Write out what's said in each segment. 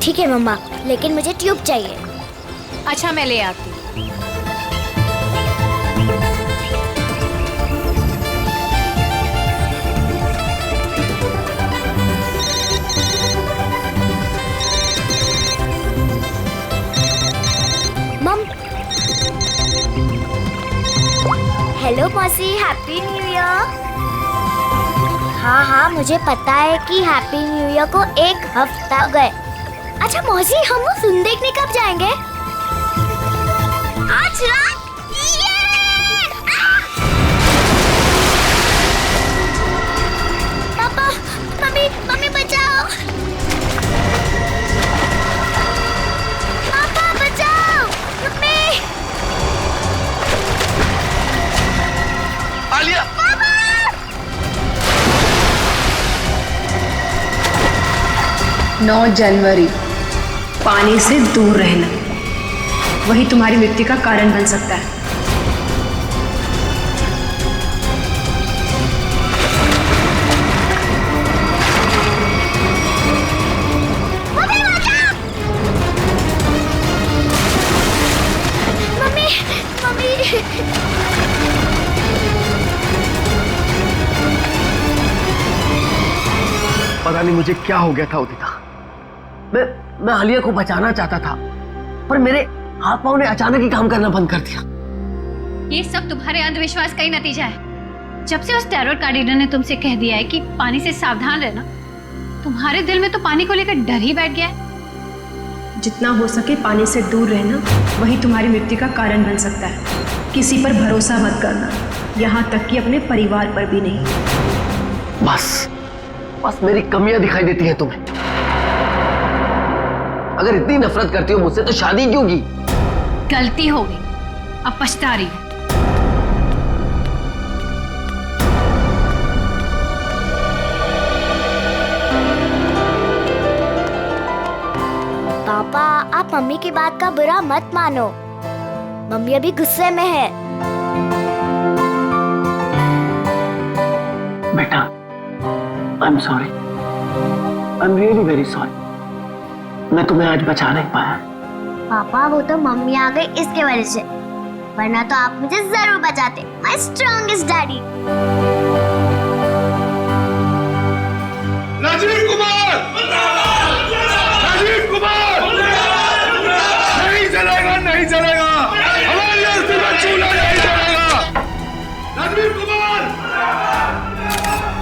ठीक है मम्मा, लेकिन मुझे ट्यूब चाहिए। अच्छा मैं ले आती हूँ। मम, हेलो मौसी, हैप्पी न्यू ईयर। हाँ, मुझे पता है कि हैप्पी न्यू ईयर को 1 हफ्ता हो गए। अच्छा मौसी, हम वो फिल्म देखने कब जाएंगे? आज रात। पापा, मम्मी बचाओ। पापा बचाओ, मम्मी। आलिया। 9 जनवरी, पानी से दूर रहना, वही तुम्हारी मृत्यु का कारण बन सकता है। मम्मी। पता नहीं मुझे क्या हो गया था उदिता। मैं आलिया को बचाना चाहता था, पर मेरे हाथ पांव ने अचानक ही काम करना बंद कर दिया। ये सब तुम्हारे अंधविश्वास का ही नतीजा है। जब से उस टैरोट कार्डिनर ने तुमसे कह दिया है कि पानी से सावधान रहना, तुम्हारे दिल में तो पानी को लेकर डर ही बैठ गया है। जितना हो सके पानी से दूर रहना, वही तुम्हारी मृत्यु का कारण बन सकता है। किसी पर भरोसा मत करना, यहाँ तक कि अपने परिवार पर भी नहीं। बस मेरी कमियां दिखाई देती हैं तुम्हें। अगर इतनी नफरत करती हो मुझसे तो शादी क्यों की? गलती हो गई, अब पछता रही है। पापा, आप मम्मी की बात का बुरा मत मानो। मम्मी अभी गुस्से में है। बेटा, I'm sorry. I'm really very sorry. मैं तुम्हें आज बचा नहीं पाया। पापा, वो तो मम्मी आ गई इसके वजह से, वरना तो आप मुझे जरूर बचाते। My strongest daddy. Rajiv Kumar! Rajiv Kumar! नहीं चलेगा, नहीं चलेगा। हमारी अर्थी में चूल्हा नहीं चलेगा। राजीव कुमार!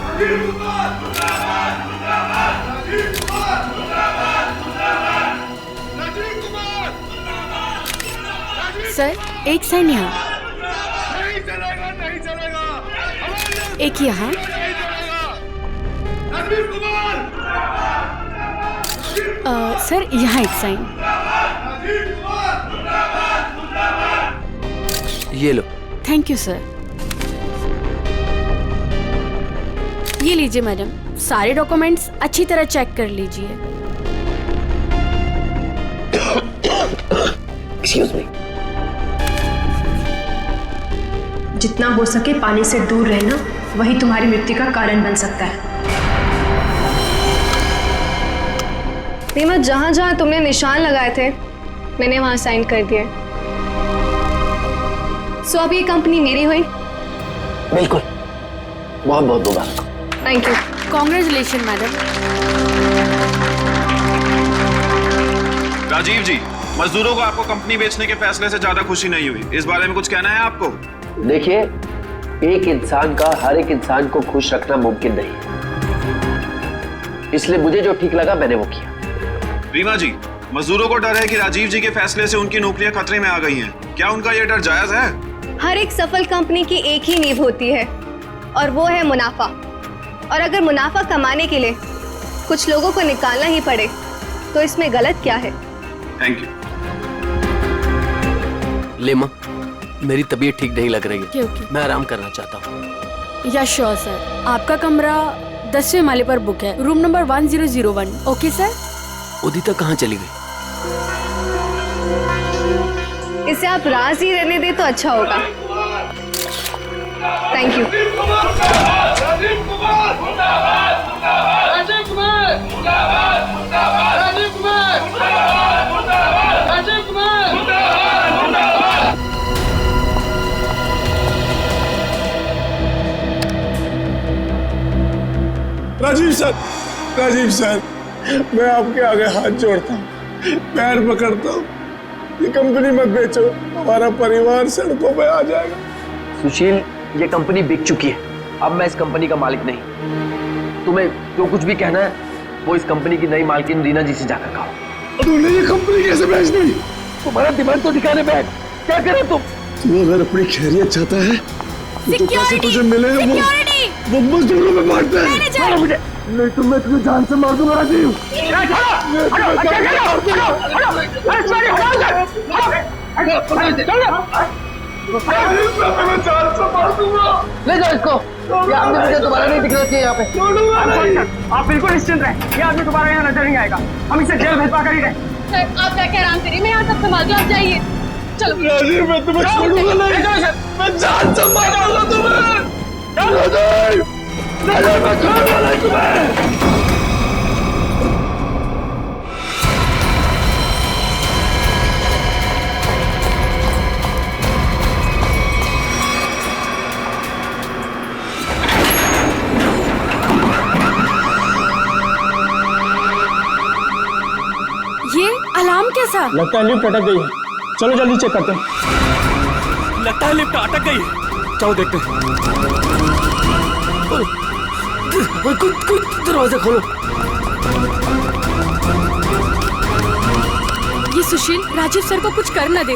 राजीव कुमार! राजीव कुमार! राजीव कुमार! सर, एक साइन यहाँ, नहीं चलेगा, नहीं चलेगा। हमारी अर्थी एक यहाँ। में नहीं चलेगा। राजीव कुमार! सर, यहाँ एक साइन। ये लो। Thank you sir. ये लीजिए मैडम, सारे डॉक्यूमेंट्स अच्छी तरह चेक कर लीजिए। Excuse me. जितना हो सके पानी से दूर रहना, वही तुम्हारी मृत्यु का कारण बन सकता है। रीमा, जहाँ जहाँ तुमने निशान लगाए थे मैंने वहाँ साइन कर दिए। सो अब ये कंपनी मेरी हुई। बिल्कुल, बहुत बहुत मुबारक। Thank you. Congratulation madam. Rajiv ji, मजदूरों को आपको कंपनी बेचने के फैसले से ज्यादा खुशी नहीं हुई। इस बारे में कुछ कहना है आपको? देखिए, एक इंसान का हर एक इंसान को खुश रखना मुमकिन नहीं है, इसलिए मुझे जो ठीक लगा मैंने वो किया। रीमा जी, मजदूरों को डर है कि राजीव जी के फैसले से उनकी नौकरियां खतरे में आ गई हैं। क्या उनका ये डर जायज है? हर एक सफल कंपनी की एक ही नींव होती है और वो है मुनाफा। और अगर मुनाफा कमाने के लिए कुछ लोगों को निकालना ही पड़े तो इसमें गलत क्या है? Thank you. लेमा, मेरी तबीयत ठीक नहीं लग रही है। क्योंकि मैं आराम करना चाहता हूँ। या श्योर सर, आपका कमरा 10वें माले पर बुक है, room number 1001। Okay sir. Udita कहाँ चली गई? इसे आप राज ही रहने दे तो अच्छा होगा। Thank you. Rajiv Kumar! Rajiv Kumar! Rajiv Kumar! Rajiv Kumar! Sir, Rajiv sir, मैं आपके आगे हाथ जोड़ता हूँ, पैर पकड़ता हूँ, ये कंपनी मत बेचो, हमारा परिवार सड़कों पे आ जाएगा। सुशील, ये कंपनी बिक चुकी है, अब मैं इस कंपनी का मालिक नहीं। तुम्हें जो कुछ भी कहना है वो इस कंपनी की नई मालकिन रीना जी से जाकर कहो। तूने ये कंपनी कैसे बेच दी? तुम्हारा दिमाग तो ठिकाने पे है, क्या करे तुम? तू अगर अपनी खैरियत चाहता है तो जो पैसे तुझे मिले हैं वो मजदूरों में बांटते हैं। मुझे नहीं तो मैं तुझे जान से मार दूंगा राजीव। ले जाओ इसको, ये आदमी मुझे दोबारा नहीं दिखना चाहिए यहाँ पे। आप बिल्कुल निश्चिंत रहें, ये आदमी दोबारा यहाँ नजर नहीं आएगा। हम इसे जेल भिजवा कर ही रहे। सर आप जाके आराम करिए, मैं यहाँ सब संभाल दूँ, आप जाइए। चलो राजीव, मैं तुम्हें छोड़ूंगा नहीं, मैं जान से मारूंगा तुम्हें। राजीव, राजीव, मैं छोड़ूंगा नहीं तुम्हें। ये अलार्म कैसा? लगता है लिफ्ट अटक गई है, चलो जल्दी चेक करते हैं। लगता है लिफ्ट अटक गई है, चलो देखते हैं। दरवाजा खोलो। ये सुशील राजीव सर को कुछ कर न दे।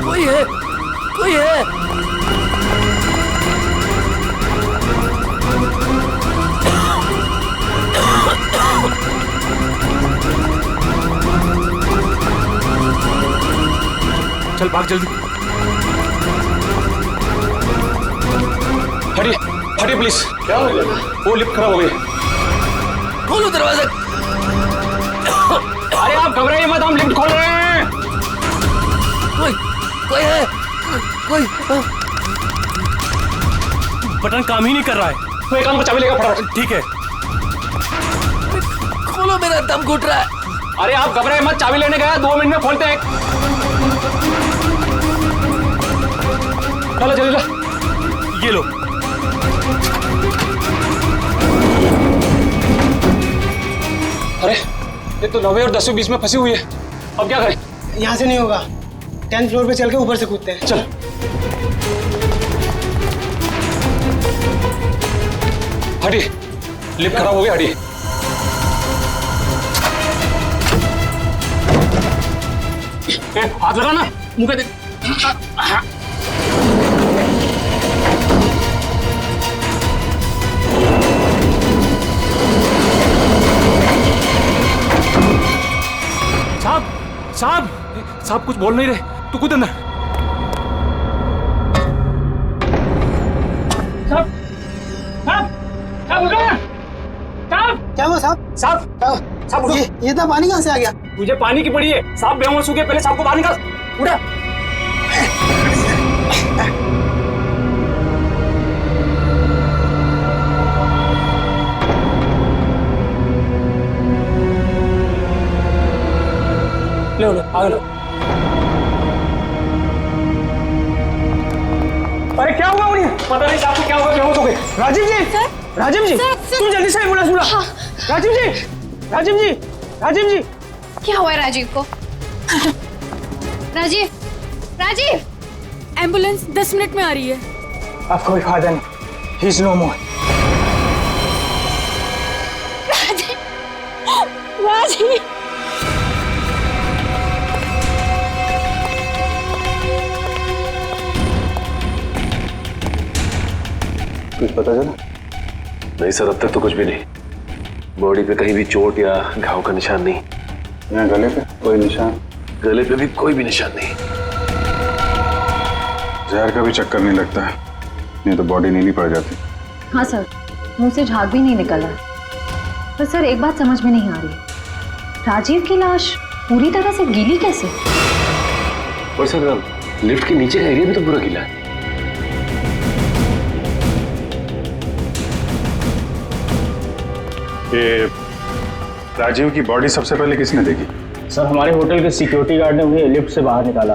कोई है, कोई है। चल भाग जल्दी। हटिए हटिए प्लीज। क्या हो गया? वो लिफ्ट खराब हो गई। खोलो दरवाजा। अरे आप घबराइए मत, हम लिफ्ट खोल रहे हैं। कोई है, कोई। बटन काम ही नहीं कर रहा है। तो एक काम को चाबी लेगा फटाफट। ठीक है, खोलो, मेरा दम घुट रहा है। अरे आप घबराइए मत, चाबी लेने गया, 2 मिनट में खोलते हैं। चलो जल्दी लो, ये लो। अरे ये तो 9वीं और 10वीं बीच में फंसी हुई है, अब क्या करें? यहाँ से नहीं होगा, 10th फ्लोर पे चल के ऊपर से कूदते हैं। चल। हटिए, लिफ्ट खराब हो गया, हटिए। हाथ लगा ना मुंह पे दे। साहब साहब साहब कुछ बोल नहीं रहे, तू कूद अंदर। साहब साहब साहब उठो ना। साहब क्या हुआ साहब? साहब उठिए। ये इतना पानी कहाँ से आ गया? मुझे पानी की पड़ी है, साहब बेहोश हो गए, पहले साहब को बाहर निकाल। उठा। लो लो आगे लो। अरे क्या हुआ उन्हें? पता नहीं साहब को क्या हुआ, बेहोश हो गए। राजीव जी, राजीव जी, तुम जल्दी से एम्बुलेंस बुलाओ। राजीव जी, राजीव जी, राजीव जी। क्या हुआ है राजीव को? राजीव, राजीव। एम्बुलेंस 10 मिनट में आ रही है। अब कोई फायदा नहीं, ही इज नो मोर। राजीव, कुछ पता चला? नहीं सर, अब तक तो कुछ भी नहीं। बॉडी पे कहीं भी चोट या घाव का निशान नहीं। यहाँ गले पे कोई निशान? गले पे भी कोई भी निशान नहीं। जहर का भी चक्कर नहीं लगता है, नहीं तो बॉडी नीली पड़ जाती। हाँ सर, मुंह से झाग भी नहीं निकल रहा। पर सर एक बात समझ में नहीं आ रही, राजीव की लाश पूरी तरह से गीली कैसे? और सर लिफ्ट के नीचे का एरिया भी तो पूरा गीला है। ये राजीव की बॉडी सबसे पहले किसने देखी? सर हमारे होटल के सिक्योरिटी गार्ड ने उन्हें लिफ्ट से बाहर निकाला।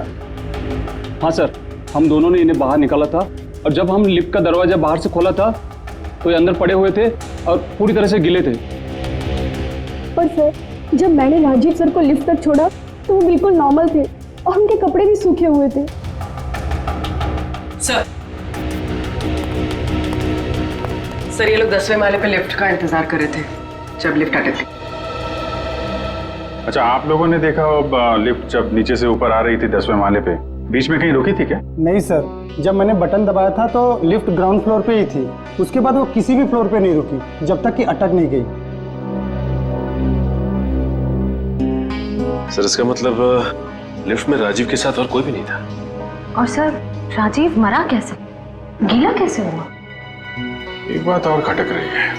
हाँ सर, हम दोनों ने इन्हें बाहर निकाला था, और जब हम लिफ्ट का दरवाजा बाहर से खोला था तो ये अंदर पड़े हुए थे और पूरी तरह से गिले थे। पर सर जब मैंने राजीव सर को लिफ्ट तक छोड़ा तो वो बिल्कुल नॉर्मल थे और उनके कपड़े भी सूखे हुए थे। सर ये लोग 10वें माले पे लिफ्ट का इंतजार कर रहे थे जब लिफ्ट अटक गई। अच्छा, आप लोगों ने देखा लिफ्ट जब नीचे से ऊपर आ रही थी 10वें माले पे, बीच में कहीं रुकी थी क्या? नहीं सर, जब मैंने बटन दबाया था तो लिफ्ट ग्राउंड फ्लोर पे ही थी। उसके बाद वो किसी भी फ्लोर पे नहीं रुकी जब तक कि अटक नहीं गई। सर इसका मतलब लिफ्ट में राजीव के साथ और कोई भी नहीं था। और सर राजीव मरा कैसे, गीला कैसे हुआ? एक बात और खटक रही है।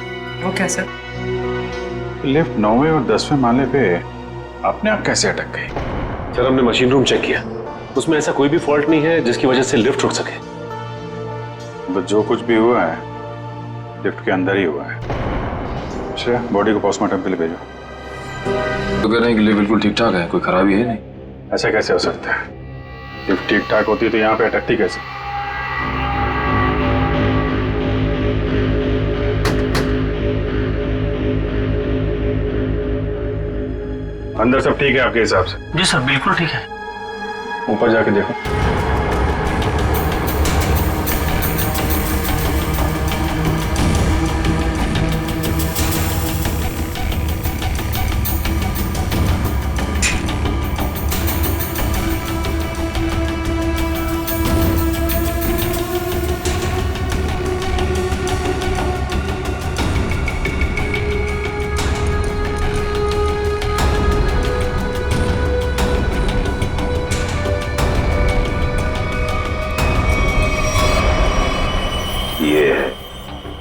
वो क्या सर? लिफ्ट 9वें और 10वें माले पे अपने आप कैसे अटक गई? सर हमने मशीन रूम चेक किया, उसमें ऐसा कोई भी फॉल्ट नहीं है जिसकी वजह से लिफ्ट रुक सके। तो जो कुछ भी हुआ है लिफ्ट के अंदर ही हुआ है। अच्छा, बॉडी को पोस्टमार्टम के लिए भेजो। तो कह रहे हैं कि लिफ्ट बिल्कुल ठीक ठाक है, कोई खराबी है नहीं। ऐसा कैसे हो सकता है? लिफ्ट ठीक ठाक होती तो यहाँ पे अटकती कैसे? अंदर सब ठीक है आपके हिसाब से? जी सर बिल्कुल ठीक है। ऊपर जाके देखो।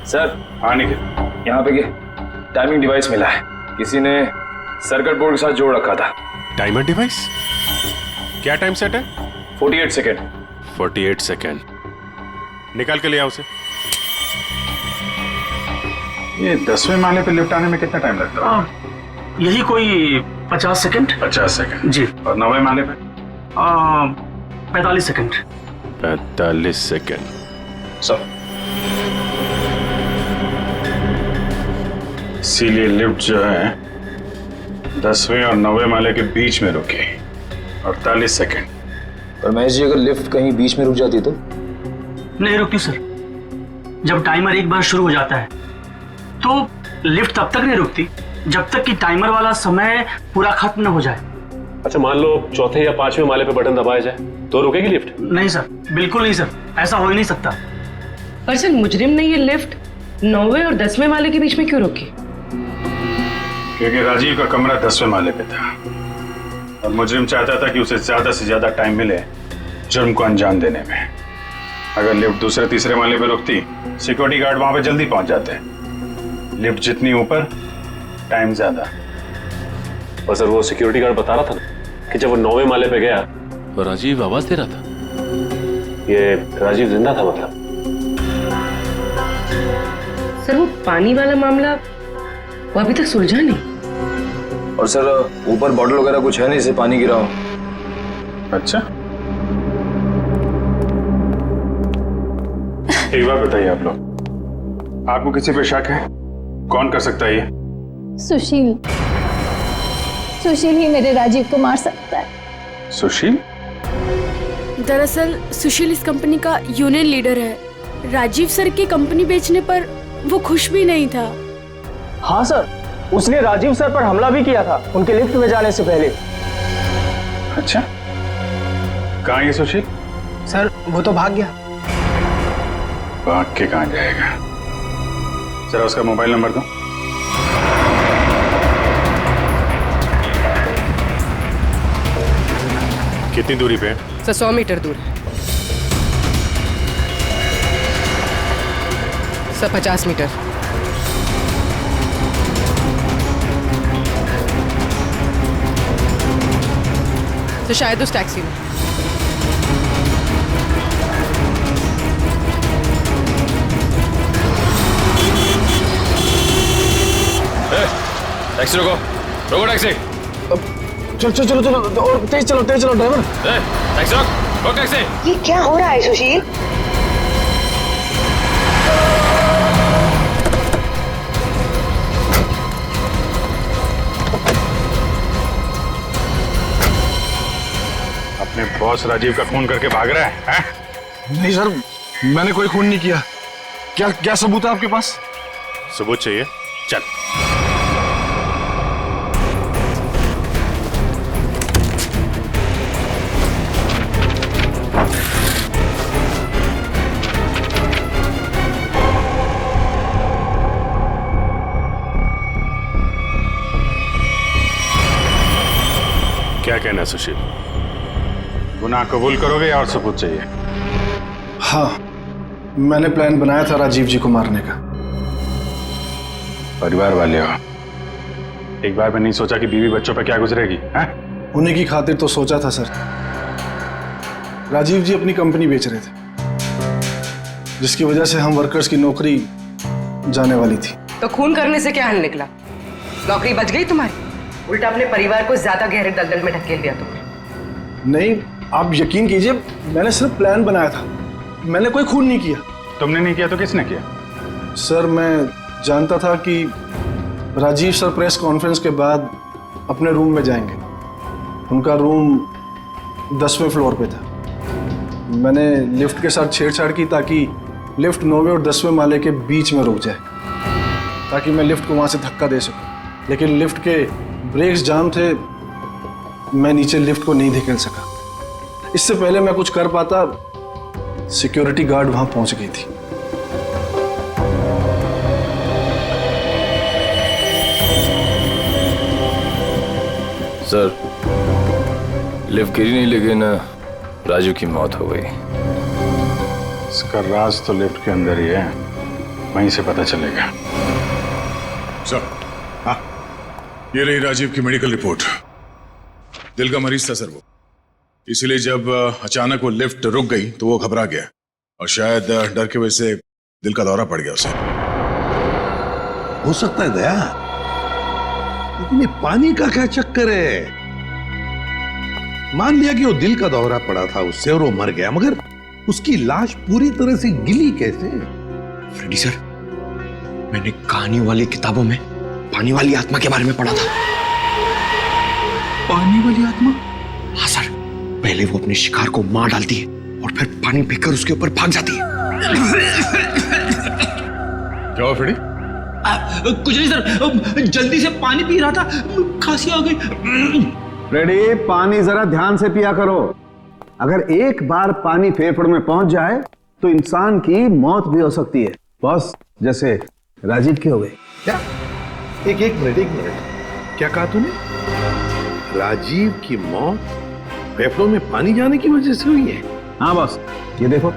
सर हाँ निखिल, यहाँ पे टाइमिंग डिवाइस मिला है, किसी ने सर्किट बोर्ड के साथ जोड़ रखा था। Timer device? क्या टाइम सेट है? 48 सेकेंड। 48 सेकेंड। निकाल के ले आओ उसे। ये 10वें माले पे लिफ्ट आने में कितना टाइम लगता है? यही कोई 50 सेकंड। 50 सेकंड जी। और 9वें माले पे? 45 सेकंड। 45 सेकेंड। सर इसीलिए लिफ्ट जो है 10वें और 9वें माले के बीच में रुकी 48 सेकंड। पर महेश जी अगर लिफ्ट कहीं बीच में रुक जाती तो? नहीं रुकती सर। जब टाइमर एक बार शुरू हो जाता है तो लिफ्ट तब तक नहीं रुकती जब तक कि टाइमर वाला समय पूरा खत्म न हो जाए। अच्छा मान लो चौथे या 5वें माले पे बटन दबाया जाए तो रुकेगी लिफ्ट? नहीं सर, बिल्कुल नहीं सर, ऐसा हो ही नहीं सकता। पर सर मुजरिम ने ये लिफ्ट 9वें और 10वें माले के बीच में क्यों रोकी? क्योंकि राजीव का कमरा 10वें माले पे था और मुजरिम चाहता था कि उसे ज्यादा से ज्यादा टाइम मिले जुर्म को अंजाम देने में। अगर लिफ्ट दूसरे तीसरे माले पे रुकती, सिक्योरिटी गार्ड वहां पे जल्दी पहुंच जाते। लिफ्ट जितनी ऊपर, टाइम ज्यादा। और सर वो सिक्योरिटी गार्ड बता रहा था ना कि जब वो 9वें माले पे गया तो राजीव आवाज दे रहा था। ये राजीव जिंदा था मतलब? सर वो पानी वाला मामला वो अभी तक सुलझा नहीं। और सर ऊपर बॉटल वगैरह कुछ है नहीं जिससे पानी गिरा हो। अच्छा, एक बात बताइए आप लोग, आपको किसी पे शक है? कौन कर सकता है ये? सुशील। सुशील ही मेरे राजीव को मार सकता है। सुशील? दरअसल सुशील इस कंपनी का यूनियन लीडर है। राजीव सर की कंपनी बेचने पर वो खुश भी नहीं था। हाँ सर, उसने राजीव सर पर हमला भी किया था उनके लिफ्ट में जाने से पहले। अच्छा, कहाँ है सुशील? सर वो तो भाग गया। भाग के कहाँ जाएगा? जरा उसका मोबाइल नंबर दो। कितनी दूरी पे है? सर 100 मीटर दूर है। Sir 50 meter. तो शायद उस टैक्सी में। टैक्सी रोको, रोको टैक्सी। चलो चलो चलो चलो और तेज चलो ड्राइवर। टैक्सी रोक टैक्सी। ये क्या हो रहा है सुशील? अपने बॉस राजीव का खून करके भाग रहा है? नहीं सर, मैंने कोई खून नहीं किया। क्या क्या सबूत है आपके पास? सबूत चाहिए? चल। क्या कहना है सुशील? गुनाह कबूल करोगे या और सबूत चाहिए? हाँ, मैंने प्लान बनाया था राजीव जी को मारने का। परिवार वाले हो, एक बार में नहीं सोचा कि बीवी बच्चों पर क्या गुजरेगी? उन्हीं की खातिर तो सोचा था सर। राजीव जी अपनी कंपनी बेच रहे थे, जिसकी वजह से हम वर्कर्स की नौकरी जाने वाली थी। तो खून करने से क्या हल निकला? नौकरी बच गई तुम्हारी? उल्टा अपने परिवार को ज्यादा गहरे दलदल में ढकेल दिया तुमने। नहीं, आप यकीन कीजिए, मैंने सिर्फ प्लान बनाया था, मैंने कोई खून नहीं किया। तुमने नहीं किया तो किसने किया? सर, मैं जानता था कि राजीव सर प्रेस कॉन्फ्रेंस के बाद अपने रूम में जाएंगे। उनका रूम 10वें फ्लोर पे था। मैंने लिफ्ट के साथ छेड़छाड़ की ताकि लिफ्ट 9वें और 10वें माले के बीच में रुक जाए, ताकि मैं लिफ्ट को वहाँ से धक्का दे सकूं। लेकिन लिफ्ट के ब्रेक्स जाम थे, मैं नीचे लिफ्ट को नहीं धकेल सका। इससे पहले मैं कुछ कर पाता, सिक्योरिटी गार्ड वहाँ पहुँच गई थी। सर, लिफ्ट गिरी नहीं, लेकिन राजू की मौत हो गई। इसका राज तो लिफ्ट के अंदर ही है, वहीं से पता चलेगा। सर, हाँ, ये रही राजीव की मेडिकल रिपोर्ट। दिल का मरीज था सर वो, इसीलिए जब अचानक वो लिफ्ट रुक गई तो वो घबरा गया और शायद डर की वजह से दिल का दौरा पड़ गया उसे। हो सकता है दया, लेकिन ये पानी का क्या चक्कर है? मान लिया कि वो दिल का दौरा पड़ा था उससे और वो मर गया, मगर उसकी लाश पूरी तरह से गिली कैसे? फ्रेडी सर, मैंने कहानियों वाली किताबों में पानी वाली आत्मा के बारे में पढ़ा था। पानी वाली आत्मा? हाँ सर, पहले वो अपने शिकार को मार डालती है और फिर पानी पीकर उसके ऊपर भाग जाती है। क्या हुआ फ्रेडी? कुछ नहीं सर, जल्दी से पानी पी रहा था, खांसी आ गई। फ्रेडी, पानी जरा ध्यान से पिया करो। अगर एक बार पानी फेफड़ों में पहुंच जाए तो इंसान की मौत भी हो सकती है, बॉस, जैसे राजीव की हो गई। क्या? एक मिनट, क्या कहा तूने? राजीव की मौत फेफड़ों में पानी जाने की वजह से हुई है? हाँ बॉस, ये देखो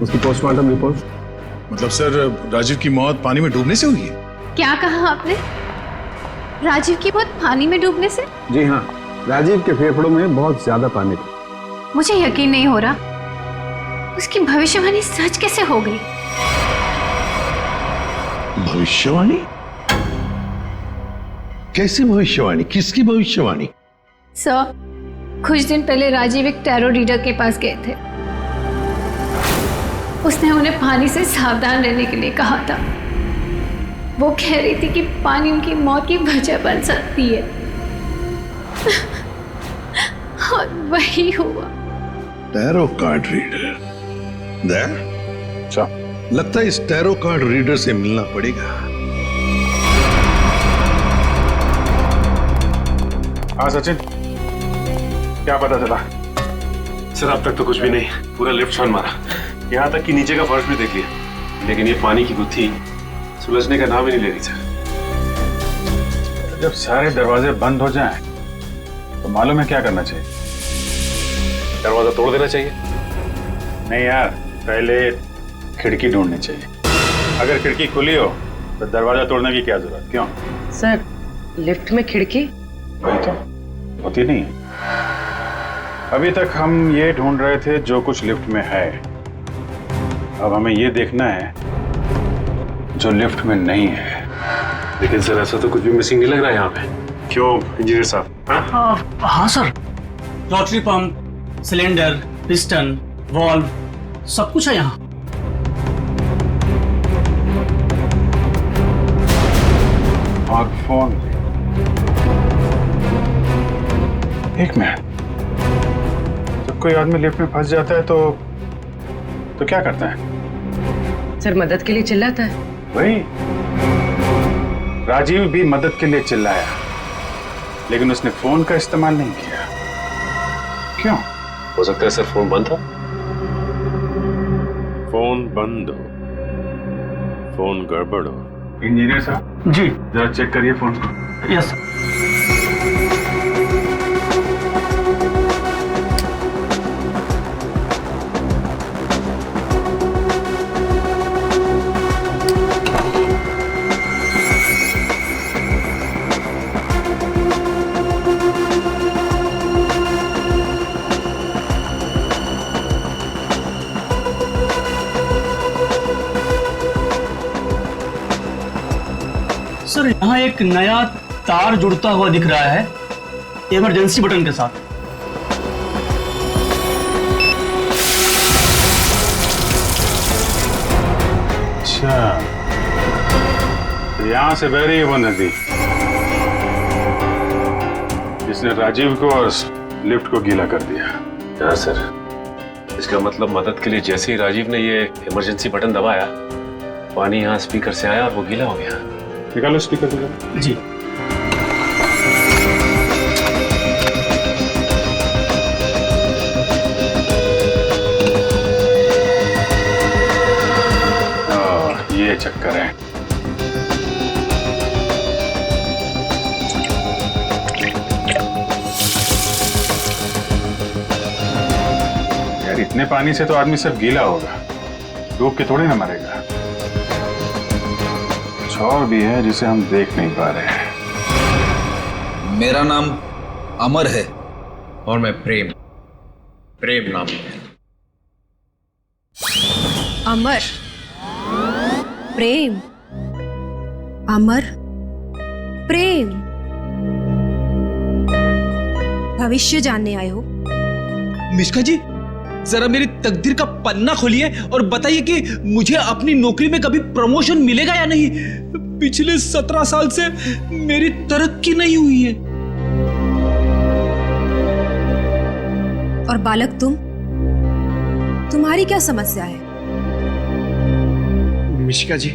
उसकी पोस्टमार्टम रिपोर्ट। मतलब सर, राजीव की मौत पानी में डूबने से हुई है? क्या कहा आपने? राजीव की मौत पानी में डूबने से? जी हाँ, राजीव के फेफड़ों में बहुत ज्यादा पानी था। मुझे यकीन नहीं हो रहा, उसकी भविष्यवाणी सच कैसे हो गई? भविष्यवाणी? कैसी भविष्यवाणी? किसकी भविष्यवाणी? सर, कुछ दिन पहले राजीव एक टैरो रीडर के पास गए थे। उसने उन्हें पानी से सावधान रहने के लिए कहा था। वो कह रही थी कि पानी उनकी मौत की वजह बन सकती है। और वही हुआ। Tarot card reader? लगता है इस टैरो कार्ड रीडर से मिलना पड़ेगा। हाँ सचिन, क्या पता चला? सर, अब तक तो कुछ भी नहीं, पूरा लिफ्ट छान मारा, यहाँ तक कि नीचे का फर्श भी देख लिया, लेकिन ये पानी की गुत्थी सुलझने का नाम ही नहीं ले रही सर। जब सारे दरवाजे बंद हो जाएं, तो मालूम है क्या करना चाहिए? दरवाजा तोड़ देना चाहिए? नहीं यार, पहले खिड़की ढूंढनी चाहिए। अगर खिड़की खुली हो तो दरवाजा तोड़ने की क्या जरूरत? क्यों सर, लिफ्ट में खिड़की? वही तो होती नहीं है। अभी तक हम ये ढूंढ रहे थे जो कुछ लिफ्ट में है, अब हमें ये देखना है जो लिफ्ट में नहीं है। लेकिन सर, ऐसा तो कुछ भी मिसिंग नहीं लग रहा है यहाँ पे। क्यों इंजीनियर साहब? हाँ sir, rotary pump, cylinder, piston, valve, सब कुछ है यहाँ। और फोन। एक मिनट, जब कोई आदमी लिफ्ट में फंस जाता है तो क्या करता है? सर मदद के लिए चिल्लाता है। वही, राजीव भी मदद के लिए चिल्लाया, लेकिन उसने फोन का इस्तेमाल नहीं किया। क्यों? हो सकता है सर फोन बंद था। फोन बंद हो, फोन गड़बड़ हो। इंजीनियर साहब जी जरा चेक करिए फोन को। Yes sir. सर यहाँ एक नया तार जुड़ता हुआ दिख रहा है इमरजेंसी बटन के साथ। अच्छा, तो यहां से बह रही है वो नदी जिसने राजीव को और लिफ्ट को गीला कर दिया। हाँ सर, इसका मतलब मदद के लिए जैसे ही राजीव ने ये इमरजेंसी बटन दबाया, पानी यहाँ स्पीकर से आया और वो गीला हो गया। निकालो स्पीकर निकालो। जी ये चक्कर है। यार इतने पानी से तो आदमी सब गीला होगा, डूब के थोड़ी ना मरेगा। कुछ और भी है जिसे हम देख नहीं पा रहे हैं। मेरा नाम अमर है और मैं प्रेम नाम है। अमर, प्रेम, अमर, प्रेम। भविष्य जानने आए हो? मिश्का जी, जरा मेरी तकदीर का पन्ना खोलिए और बताइए कि मुझे अपनी नौकरी में कभी प्रमोशन मिलेगा या नहीं। पिछले 17 साल से मेरी तरक्की नहीं हुई है। और बालक तुम्हारी क्या समस्या है? मिशिका जी,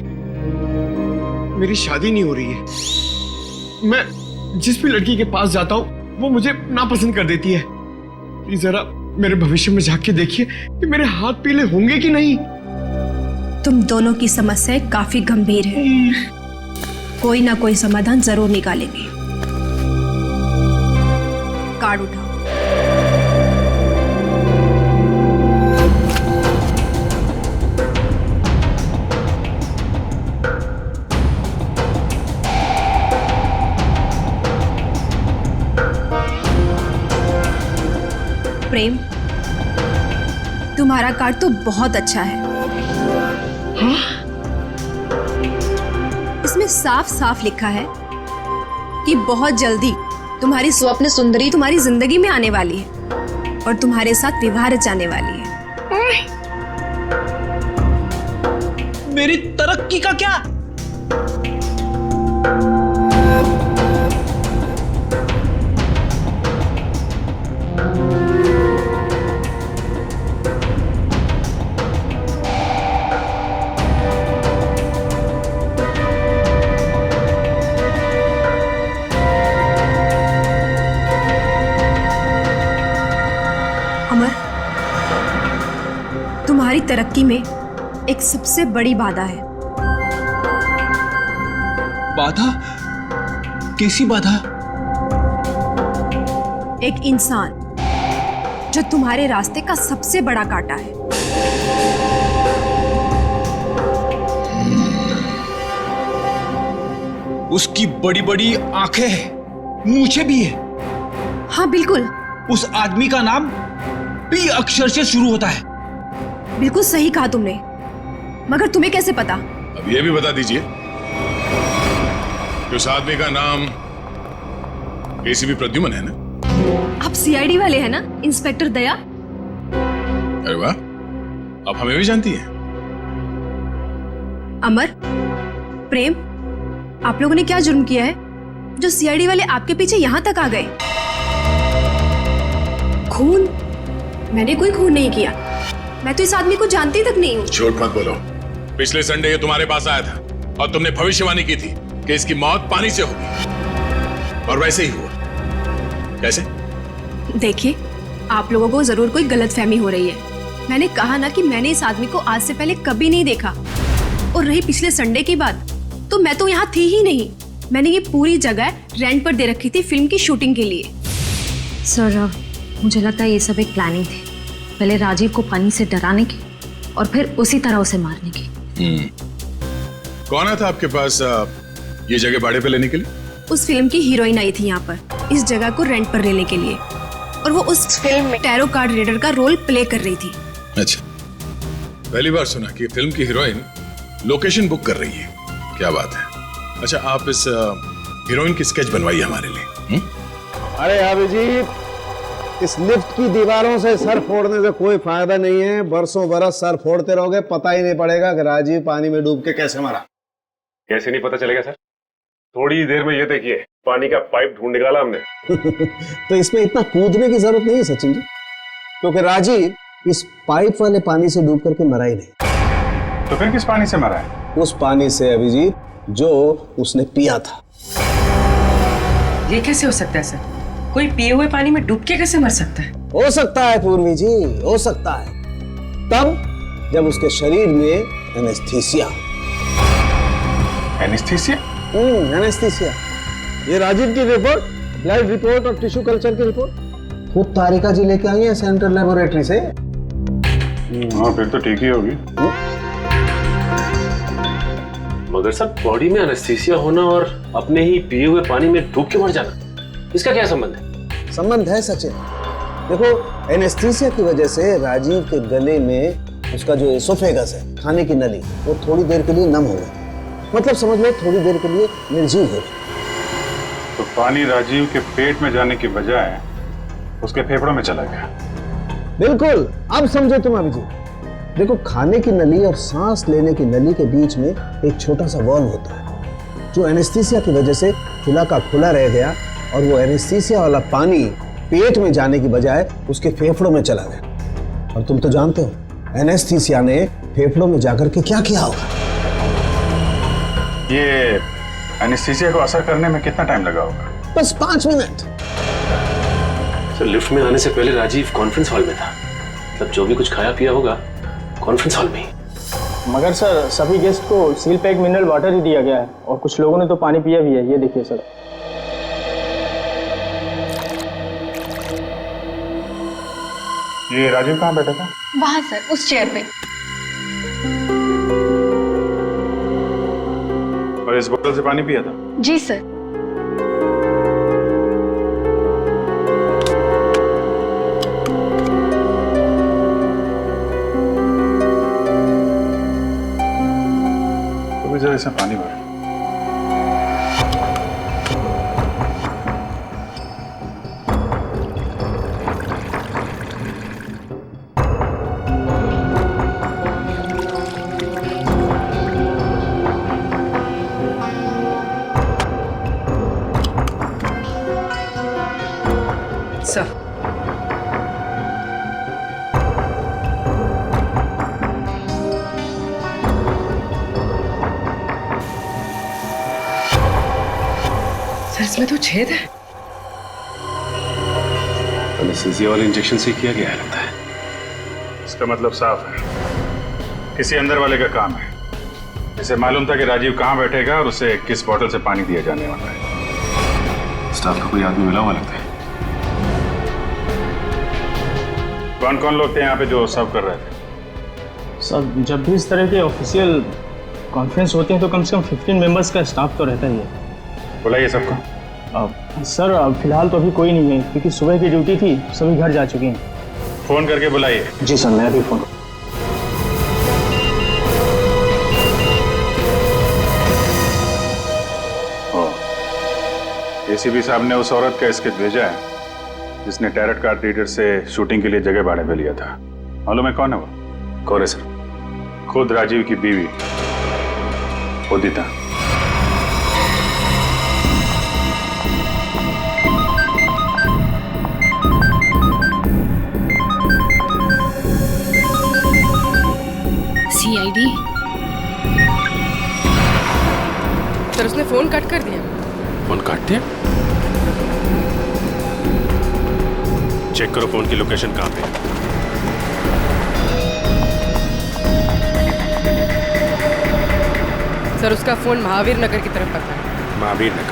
मेरी शादी नहीं हो रही है। मैं जिस भी लड़की के पास जाता हूँ वो मुझे नापसंद कर देती है। प्लीज जरा मेरे भविष्य में झांक के देखिए कि मेरे हाथ पीले होंगे कि नहीं। तुम दोनों की समस्याएं काफी गंभीर है, कोई ना कोई समाधान जरूर निकालेंगे। कार्ड उठाओ। प्रेम, तुम्हारा कार्ड तो बहुत अच्छा है। हाँ? इसमें साफ साफ लिखा है कि बहुत जल्दी तुम्हारी स्वप्न सुंदरी तुम्हारी जिंदगी में आने वाली है और तुम्हारे साथ विवाह रचाने वाली है। मेरी तरक्की का क्या? तुम्हारी तरक्की में एक सबसे बड़ी बाधा है। बाधा? कैसी बाधा? एक इंसान जो तुम्हारे रास्ते का सबसे बड़ा कांटा है। उसकी बड़ी बड़ी आंखें हैं, मूछें भी है। हाँ बिल्कुल। उस आदमी का नाम पी अक्षर से शुरू होता है। बिल्कुल सही कहा तुमने, मगर तुम्हें कैसे पता? अब ये भी बता दीजिए कि उस आदमी का नाम एसीपी प्रद्युमन है ना? आप सीआईडी वाले हैं ना, इंस्पेक्टर दया? अरे वाह, आप हमें भी जानती हैं। अमर, प्रेम, आप लोगों ने क्या जुर्म किया है जो सीआईडी वाले आपके पीछे यहां तक आ गए? खून, मैंने कोई खून नहीं किया। मैं तो इस आदमी को जानती तक नहीं हूँ। झूठ मत बोलो। पिछले संडे ये तुम्हारे पास आया था और तुमने भविष्यवाणी की थी कि इसकी मौत पानी से होगी, और वैसे ही हुआ। कैसे? देखिए, आप लोगों को जरूर कोई गलतफहमी हो रही है। मैंने कहा ना कि मैंने इस आदमी को आज से पहले कभी नहीं देखा। और रही पिछले संडे की बात, तो मैं तो यहाँ थी ही नहीं। मैंने ये पूरी जगह रेंट पर दे रखी थी फिल्म की शूटिंग के लिए। सर मुझे लगता है ये सब एक प्लानिंग थी, पहले राजीव को पानी से डराने की और फिर उसी तरह उसे मारने की। कौन आया था आपके पास ये जगह भाड़े पे लेने के लिए? उस फिल्म की हीरोइन आई थी यहाँ पर इस जगह को रेंट पर लेने के लिए, और वो उस फिल्म में टैरो कार्ड रीडर का रोल प्ले कर रही थी। अच्छा, पहली बार सुना कि फिल्म की हीरोइन लोकेशन बुक कर रही है। क्या बात है। अच्छा, आप इस हीरोइन की स्केच बनवाइए हमारे लिए। अरे अभिजीत, इस लिफ्ट की दीवारों से सर फोड़ने से कोई फायदा नहीं है। बरसों बरस सर फोड़ते रहोगे, पता ही नहीं पड़ेगा कि राजीव पानी में डूब के कैसे मरा। कैसे नहीं पता चलेगा सर? थोड़ी ही देर में ये देखिए, पानी का पाइप ढूंढ निकाला हमने। तो इसमें इतना कूदने की जरूरत नहीं है सचिन जी, क्योंकि राजीव इस पाइप वाले पानी से डूब करके मरा ही नहीं। तो फिर किस पानी से मरा है? उस पानी से अभिजीत जो उसने पिया था। ये कैसे हो सकता है सर? कोई पिए हुए पानी में डूब के कैसे मर सकता है? हो सकता है पूर्वी जी, हो सकता है, तब जब उसके शरीर में एनेस्थीसिया। एनेस्थीसिया? एनेस्थीसिया। ये राजीव की रिपोर्ट, ब्लड रिपोर्ट और टिश्यू कल्चर की रिपोर्ट खुद तारिका जी लेके आई है सेंट्रल लेबोरेटरी से। हाँ, फिर तो ठीक ही होगी। मगर सर, बॉडी में एनेस्थीसिया होना और अपने ही पिए हुए पानी में डूब के मर जाना, इसका क्या संबंध है? संबंध है सचिन। देखो, एनेस्थीसिया की वजह से राजीव के गले में उसका जो एसोफेगस है, खाने की नली, वो थोड़ी देर के लिए नम हो गई। मतलब समझ लो थोड़ी देर के लिए निर्जीव हो गई। तो पानी राजीव के पेट में जाने की बजाय उसके फेफड़ों में चला गया। बिल्कुल, अब समझो तुम अभिजीत। देखो, खाने की नली और सांस लेने की नली के बीच में एक छोटा सा वॉल्व होता है, जो एनेस्थीसिया की वजह से खुला का खुला रह गया, और वो एनेस्थीसिया वाला पानी पेट में जाने की बजाय उसके फेफड़ों में चला गया। और तुम तो जानते हो एनेस्थीसिया ने फेफड़ों में जाकर के क्या किया होगा। ये एनेस्थीसिया को असर करने में कितना टाइम लगा होगा? बस 5 मिनट। सर, लिफ्ट में आने से पहले राजीव कॉन्फ्रेंस हॉल में था। मतलब जो भी कुछ खाया पिया होगा कॉन्फ्रेंस हॉल में ही। मगर सर, सभी गेस्ट को सील पैक मिनरल वाटर ही दिया गया है, और कुछ लोगों ने तो पानी पिया भी है। ये देखिए सर। ये राजीव कहाँ बैठा था? वहां सर, उस चेयर पे। और इस बोतल से पानी पिया था? जी सर। तो जरा इसमें पानी भर। सर, इसमें तो छेद है। एनेस्थीसिया वाले इंजेक्शन से किया गया है लगता है। इसका मतलब साफ है, किसी अंदर वाले का काम है। इसे मालूम था कि राजीव कहाँ बैठेगा और उसे किस बोतल से पानी दिया जाने वाला है। स्टाफ का कोई आदमी मिला हुआ लगता है। कौन कौन लोग थे यहाँ पे जो सर्व कर रहे थे? सर, जब भी इस तरह के ऑफिशियल कॉन्फ्रेंस होती है तो कम से कम 15 मेंबर्स का स्टाफ तो रहता ही है। बुलाइए सबको। सर, फिलहाल तो अभी कोई नहीं है, क्योंकि सुबह की ड्यूटी थी, सभी घर जा चुके हैं। फोन करके बुलाइए। जी सर, मैं अभी फोन। एसीपी साहब ने उस औरत का स्केच भेजा है जिसने टैरेट कार्ड रीडर से शूटिंग के लिए जगह भाड़े पे लिया था। मालूम है कौन है वो? कौन है सर? खुद राजीव की बीवी उदिता। सर उसने फोन कट कर दिया। फोन काट दिया? चेक करो फोन की लोकेशन कहाँ पे है। सर उसका फोन महावीर नगर की तरफ पता है। महावीर नगर।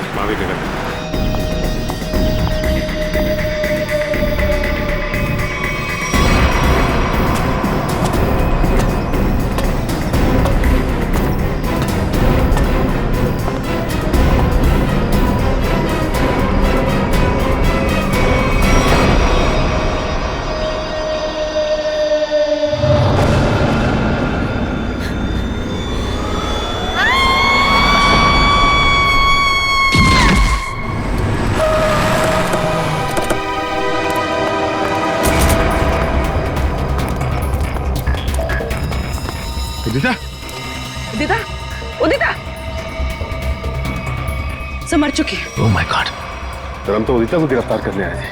उदिता, उदिता, उदिता सब मर चुकी है। Oh my God. सर हम तो उदिता को गिरफ्तार करने आए थे,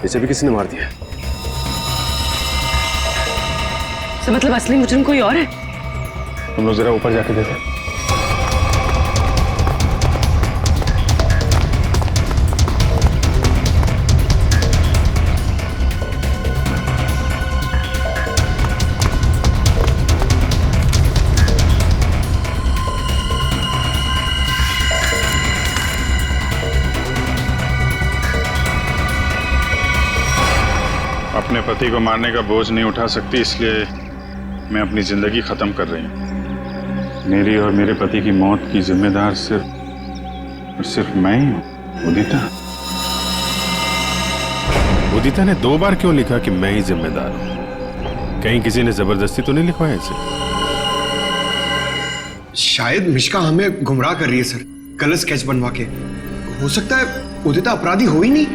इसे भी किसी ने मार दिया। तो मतलब असली मुजरिम कोई और है? हम लोग जरा ऊपर जाके देखें। अपने पति को मारने का बोझ नहीं उठा सकती, इसलिए मैं अपनी जिंदगी खत्म कर रही हूँ। मेरी और मेरे पति की मौत की जिम्मेदार सिर्फ मैं ही हूँ। उदिता। उदिता ने 2 बार क्यों लिखा कि मैं ही जिम्मेदार हूँ? कहीं किसी ने जबरदस्ती तो नहीं लिखवाया इसे? शायद मिश्का हमें गुमराह कर रही है सर, गलत स्केच बनवा के। हो सकता है उदिता अपराधी हो ही नहीं।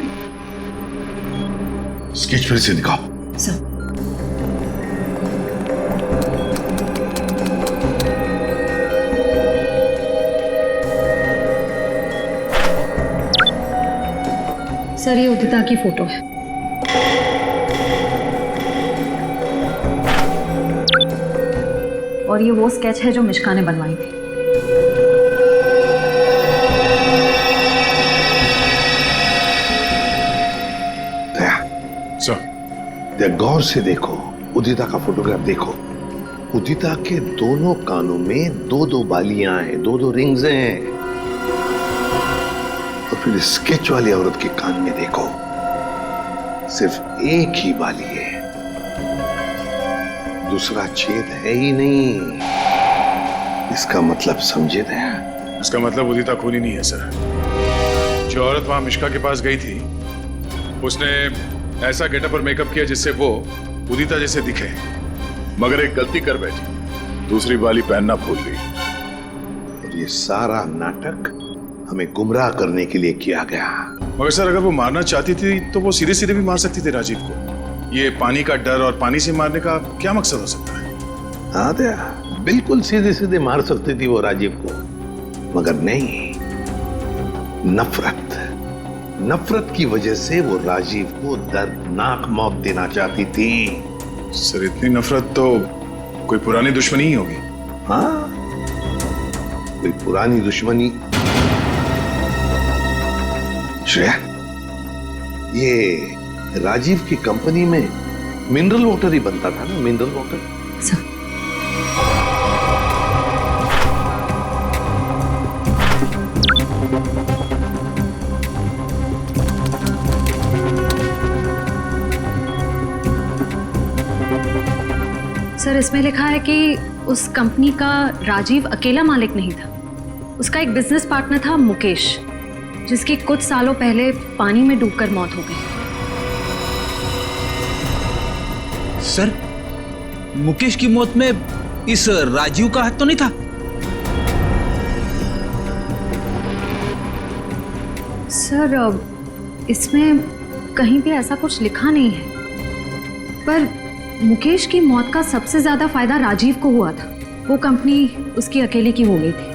स्केच फिर से दिखाओ। सर सर ये उदिता की फोटो है। और ये वो स्केच है जो मिश्का ने बनवाई थी। गौर से देखो, उदिता का फोटोग्राफ देखो। उदिता के दोनों कानों में 2-2 बालियां हैं, 2-2 रिंग्स हैं। और फिर स्केच वाली औरत के कान में देखो, सिर्फ एक ही बाली है, दूसरा छेद है ही नहीं। इसका मतलब समझे दया? इसका मतलब उदिता खूनी नहीं है सर। जो औरत वहां मिश्का के पास गई थी, उसने ऐसा गेटअप और मेकअप किया जिससे वो उदिता जैसे दिखे, मगर एक गलती कर बैठी, दूसरी बाली पहनना भूल गई। और ये सारा नाटक हमें गुमराह करने के लिए किया गया। मगर सर अगर वो मारना चाहती थी तो वो सीधे सीधे भी मार सकती थी राजीव को। ये पानी का डर और पानी से मारने का क्या मकसद हो सकता है? हाँ दया, बिल्कुल सीधे सीधे मार सकती थी वो राजीव को, मगर नहीं, नफरत की वजह से वो राजीव को दर्दनाक मौत देना चाहती थी। सर इतनी नफरत तो कोई पुरानी दुश्मनी ही होगी। हाँ, कोई पुरानी दुश्मनी। श्रेया, ये राजीव की कंपनी में मिनरल वाटर ही बनता था ना, मिनरल वाटर। सर इसमें लिखा है कि उस कंपनी का राजीव अकेला मालिक नहीं था, उसका एक बिजनेस पार्टनर था मुकेश, जिसकी कुछ सालों पहले पानी में डूबकर मौत हो गई। सर मुकेश की मौत में इस राजीव का हाथ तो नहीं था? सर इसमें कहीं भी ऐसा कुछ लिखा नहीं है, पर मुकेश की मौत का सबसे ज्यादा फायदा राजीव को हुआ था। वो कंपनी उसकी अकेले की हो गई थी।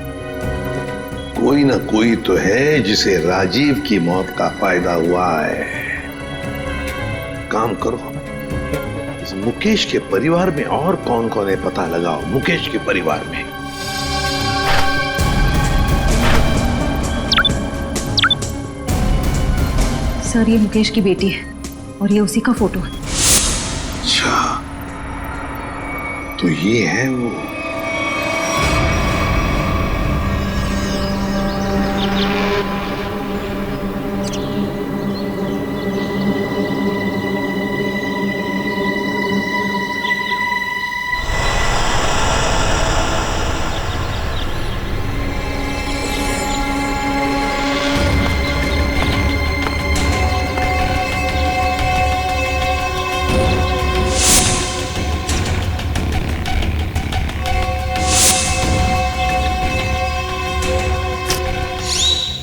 कोई ना कोई तो है जिसे राजीव की मौत का फायदा हुआ है। काम करो, इस मुकेश के परिवार में और कौन कौन है पता लगाओ। मुकेश के परिवार में सर ये मुकेश की बेटी है और ये उसी का फोटो है। अच्छा, तो ये है वो।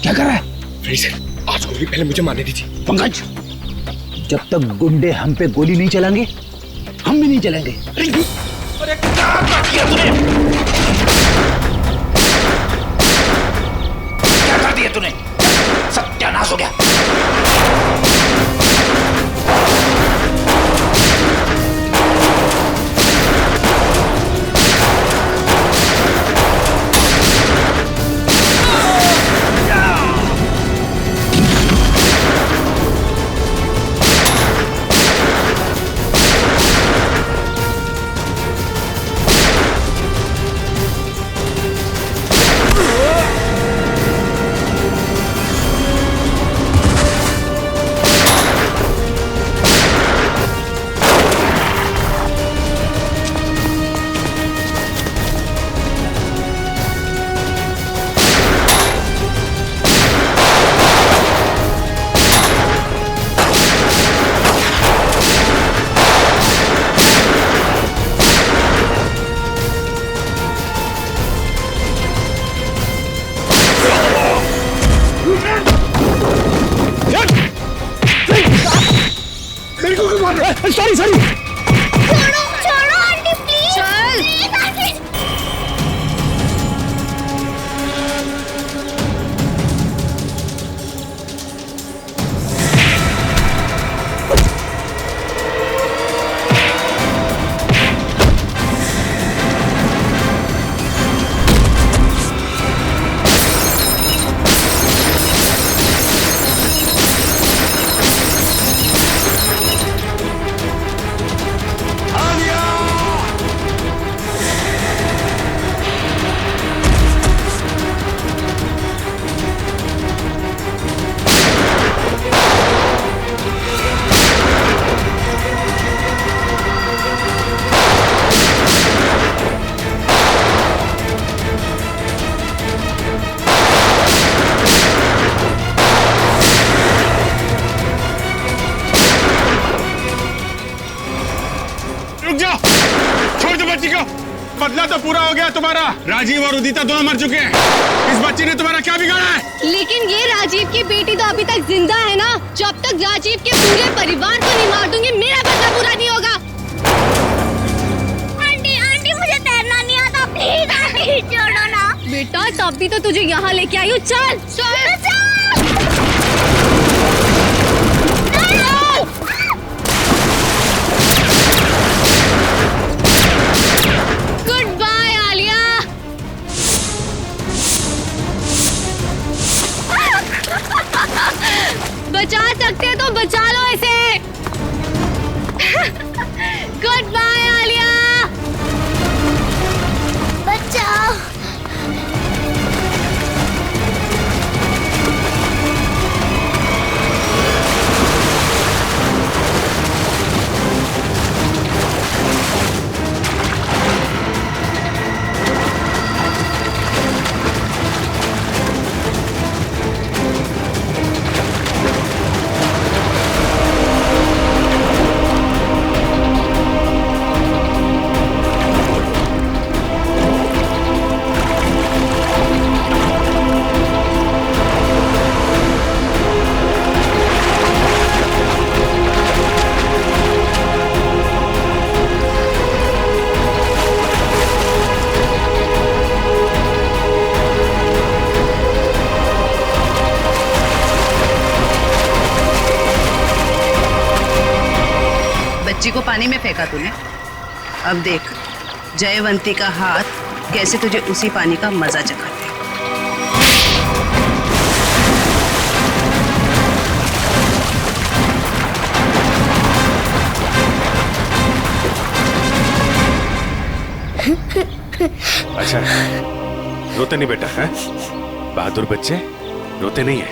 क्या कर रहा है? आज गोली पहले मुझे मारने दीजिए। पंकज, जब तक गुंडे हम पे गोली नहीं चलाएंगे हम भी नहीं चलेंगे। अरे क्या कर दिया तूने? क्या कर दिया तूने? सत्यानाश हो गया। Sorry sorry. छोड़ो छोड़ो आंटी प्लीज। चल प्लीज आंटी। बदला तो पूरा हो गया तुम्हारा। राजीव और उदिता दोनों मर चुके हैं। इस बच्ची ने तुम्हारा क्या बिगाड़ा है? लेकिन ये राजीव की बेटी तो अभी तक जिंदा है ना। जब तक राजीव के पूरे परिवार को नहीं मार दूंगी मेरा बदला पूरा नहीं होगा। आंटी आंटी मुझे तैरना नहीं आता, प्लीज आंटी छोड़ो ना। बेटा तब भी तो तुझे यहाँ लेके आई हूँ। चल चल गुड बाय आलिया। बचा सकते हो तो बचा लो इसे। Good bye Alia. बचाओ। बच्ची को पानी में फेंका तूने। अब देख जयवंती का हाथ कैसे तुझे उसी पानी का मजा चखाते। अच्छा रोते नहीं बेटा, है बहादुर बच्चे रोते नहीं है?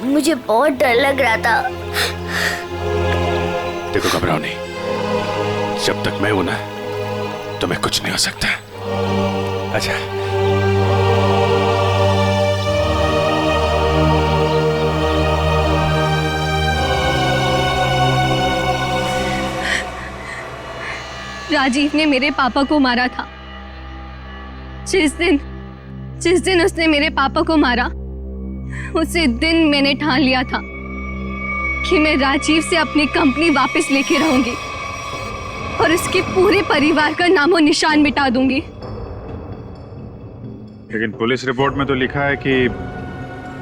मुझे बहुत डर लग रहा था। देखो घबराओ नहीं, जब तक मैं हूं ना तुम्हें कुछ नहीं हो सकता। अच्छा राजीव ने मेरे पापा को मारा था। जिस दिन उसने मेरे पापा को मारा, उसी दिन मैंने ठान लिया था कि मैं राजीव से अपनी कंपनी वापस लेके रहूंगी और उसके पूरे परिवार का नामो निशान मिटा दूंगी। लेकिन पुलिस रिपोर्ट में तो लिखा है कि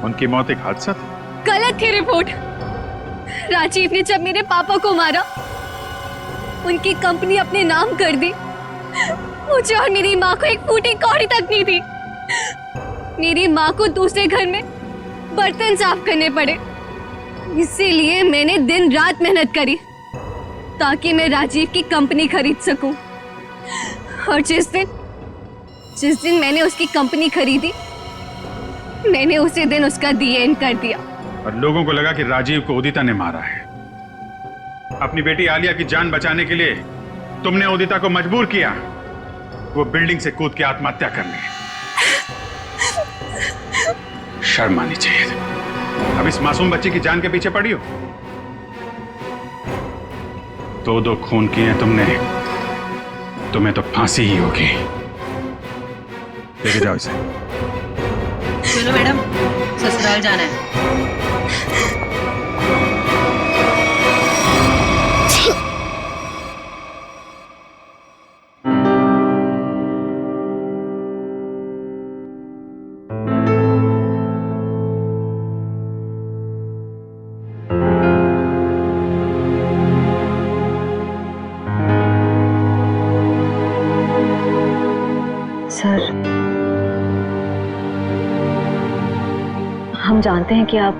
उनकी मौत एक हादसा था। गलत थी रिपोर्ट। राजीव ने जब मेरे पापा को मारा, उनकी कंपनी अपने नाम कर दी। मुझे और मेरी माँ को एक फूटी कौड़ी तक नहीं थी। मेरी माँ को दूसरे घर में बर्तन साफ करने पड़े। इसीलिए मैंने दिन रात मेहनत करी ताकि मैं राजीव की कंपनी खरीद सकूं। और जिस दिन मैंने उसकी कंपनी खरीदी, मैंने उसी दिन उसका दी एंड कर दिया। और लोगों को लगा कि राजीव को उदिता ने मारा है। अपनी बेटी आलिया की जान बचाने के लिए तुमने उदिता को मजबूर किया वो बिल्डिंग से कूद के आत्महत्या करने। शर्म आनी चाहिए। अब इस मासूम बच्चे की जान के पीछे पड़ी हो। दो खून किए हैं तुमने, तुम्हें तो फांसी ही होगी। लेके जाओ इसे। चलो मैडम, ससुराल जाना है। सर, हम जानते हैं कि आप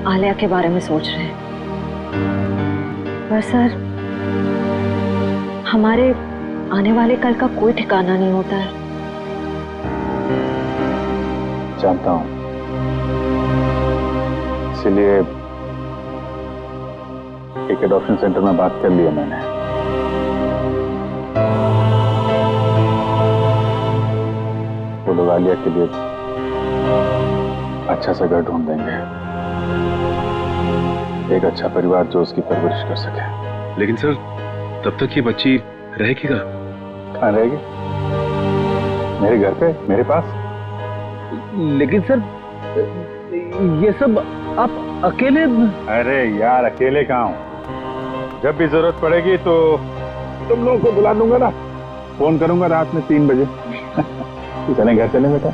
आलिया के बारे में सोच रहे हैं, पर सर हमारे आने वाले कल का कोई ठिकाना नहीं होता है। जानता हूं, इसीलिए एक एडॉप्शन सेंटर में बात कर लिया मैंने। वो लोग आलिया के लिए अच्छा सा घर ढूंढ देंगे, एक अच्छा परिवार जो उसकी परवरिश कर सके। लेकिन सर तब तक ये बच्ची रहेगी कहाँ रहेगी? मेरे घर पे, मेरे पास। लेकिन सर ये सब आप अकेले? अरे यार अकेले कहाँ हूँ, जब भी जरूरत पड़ेगी तो तुम लोगों को बुला दूंगा ना, फोन करूंगा रात में 3 बजे। चलें घर चलें बेटा।